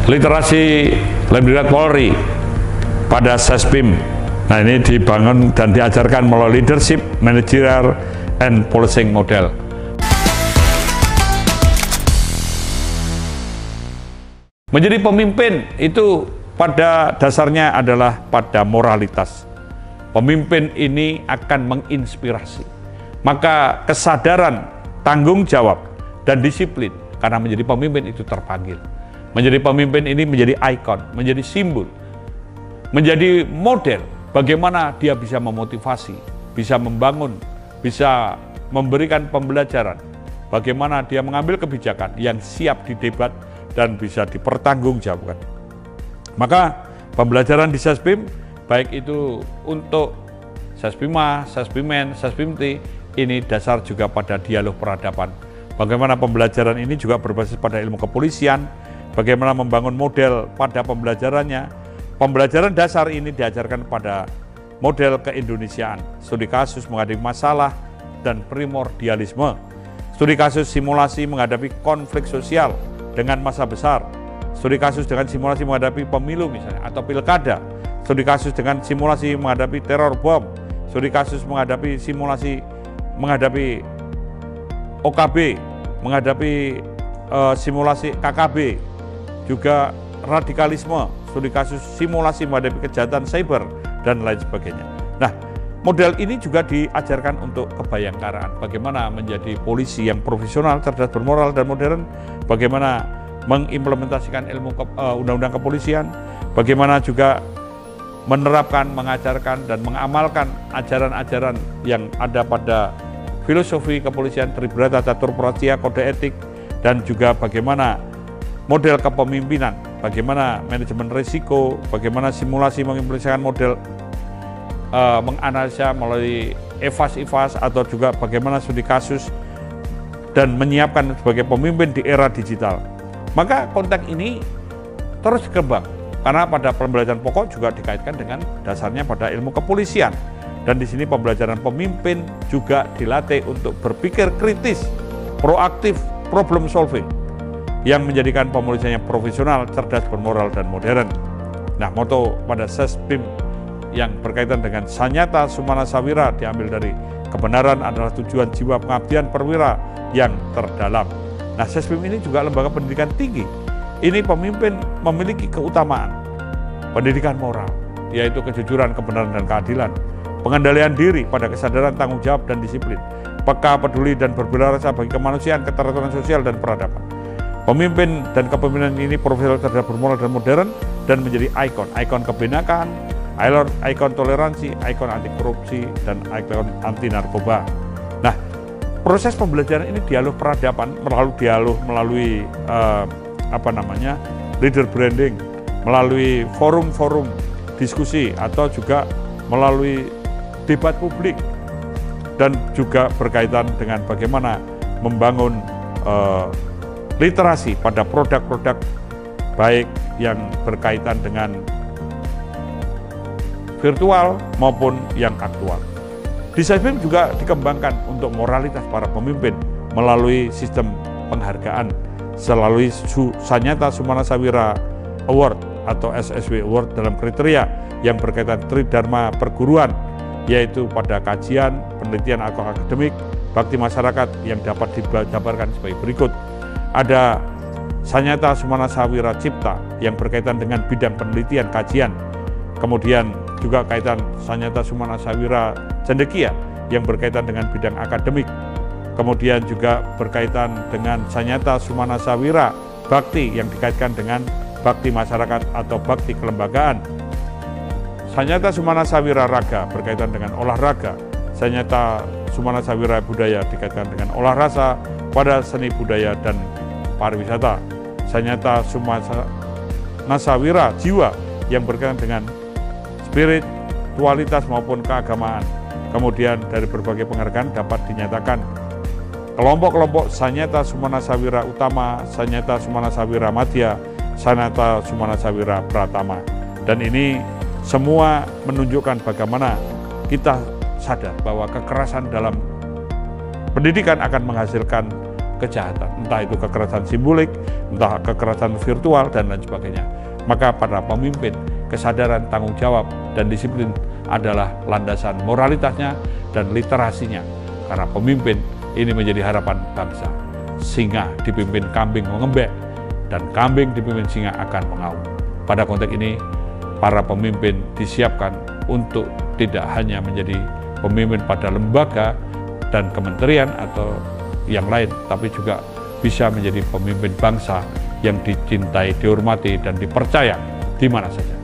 literasi Lemdiklat Polri pada Sespim. Nah, ini dibangun dan diajarkan melalui leadership, managerial, and policing model. Menjadi pemimpin itu pada dasarnya adalah pada moralitas. Pemimpin ini akan menginspirasi. Maka kesadaran, tanggung jawab, dan disiplin karena menjadi pemimpin itu terpanggil. Menjadi pemimpin ini menjadi ikon, menjadi simbol, menjadi model bagaimana dia bisa memotivasi, bisa membangun, bisa memberikan pembelajaran, bagaimana dia mengambil kebijakan yang siap didebat dan bisa dipertanggungjawabkan. Maka pembelajaran di Sespim, baik itu untuk Sespima, Sespimen, Sespimti, ini dasar juga pada dialog peradaban. Bagaimana pembelajaran ini juga berbasis pada ilmu kepolisian, bagaimana membangun model pada pembelajarannya. Pembelajaran dasar ini diajarkan pada model keindonesiaan, studi kasus menghadapi masalah dan primordialisme, studi kasus simulasi menghadapi konflik sosial dengan masa besar, studi kasus dengan simulasi menghadapi pemilu misalnya atau pilkada, studi kasus dengan simulasi menghadapi teror bom, studi kasus menghadapi simulasi menghadapi OKB, menghadapi simulasi KKB, juga radikalisme, studi kasus simulasi menghadapi kejahatan cyber, dan lain sebagainya. Nah, model ini juga diajarkan untuk kebayangkaraan, bagaimana menjadi polisi yang profesional, cerdas, bermoral, dan modern, bagaimana mengimplementasikan ilmu undang-undang kepolisian, bagaimana juga menerapkan, mengajarkan, dan mengamalkan ajaran-ajaran yang ada pada filosofi kepolisian, Tribrata, Catur Prasetya, kode etik, dan juga bagaimana model kepemimpinan, bagaimana manajemen risiko, bagaimana simulasi mengimplementasikan model menganalisa melalui EVAS atau juga bagaimana studi kasus dan menyiapkan sebagai pemimpin di era digital. Maka konteks ini terus berkembang karena pada pembelajaran pokok juga dikaitkan dengan dasarnya pada ilmu kepolisian, dan di sini pembelajaran pemimpin juga dilatih untuk berpikir kritis, proaktif, problem solving, yang menjadikan pemolisiannya profesional, cerdas, bermoral, dan modern. Nah, moto pada Sespim yang berkaitan dengan Sanyata Sumana Sawira diambil dari kebenaran adalah tujuan jiwa pengabdian perwira yang terdalam. Nah, Sespim ini juga lembaga pendidikan tinggi. Ini pemimpin memiliki keutamaan pendidikan moral, yaitu kejujuran, kebenaran, dan keadilan, pengendalian diri pada kesadaran, tanggung jawab, dan disiplin, peka, peduli, dan berbela rasa bagi kemanusiaan, keteraturan sosial, dan peradaban. Pemimpin dan kepemimpinan ini profesional, cerdas, bermoral, dan modern, dan menjadi ikon kebenakaan, ikon toleransi, ikon anti korupsi, dan ikon anti narkoba. Nah, proses pembelajaran ini dialog peradaban melalui leader branding, melalui forum-forum diskusi, atau juga melalui debat publik, dan juga berkaitan dengan bagaimana membangun literasi pada produk-produk baik yang berkaitan dengan virtual maupun yang aktual. Di Sespim juga dikembangkan untuk moralitas para pemimpin melalui sistem penghargaan, melalui Sanyata Sumana Sawira Award atau SSW Award dalam kriteria yang berkaitan tridharma perguruan, yaitu pada kajian, penelitian atau akademik, bakti masyarakat yang dapat dijabarkan sebagai berikut. Ada Sanyata Sumana Sawira Cipta yang berkaitan dengan bidang penelitian kajian, kemudian juga kaitan Sanyata Sumana Sawira Cendekia yang berkaitan dengan bidang akademik, kemudian juga berkaitan dengan Sanyata Sumana Sawira Bakti yang dikaitkan dengan bakti masyarakat atau bakti kelembagaan, Sanyata Sumana Sawira Raga berkaitan dengan olahraga, Sanyata Sumana Sawira Budaya dikaitkan dengan olah rasa pada seni budaya dan pariwisata, Sanyata Sumana Sawira Jiwa yang berkaitan dengan spiritualitas maupun keagamaan. Kemudian dari berbagai penghargaan dapat dinyatakan kelompok-kelompok Sanyata Sumana Sawira Utama, Sanyata Sumana Sawira Madya, Sanyata Sumana Sawira Pratama. Dan ini semua menunjukkan bagaimana kita sadar bahwa kekerasan dalam pendidikan akan menghasilkan kejahatan, entah itu kekerasan simbolik, entah kekerasan virtual dan lain sebagainya. Maka para pemimpin, kesadaran tanggung jawab dan disiplin adalah landasan moralitasnya dan literasinya. Karena pemimpin ini menjadi harapan bangsa. Singa dipimpin kambing mengembek, dan kambing dipimpin singa akan mengaum. Pada konteks ini, para pemimpin disiapkan untuk tidak hanya menjadi pemimpin pada lembaga dan kementerian atau yang lain, tapi juga bisa menjadi pemimpin bangsa yang dicintai, dihormati, dan dipercaya di mana saja.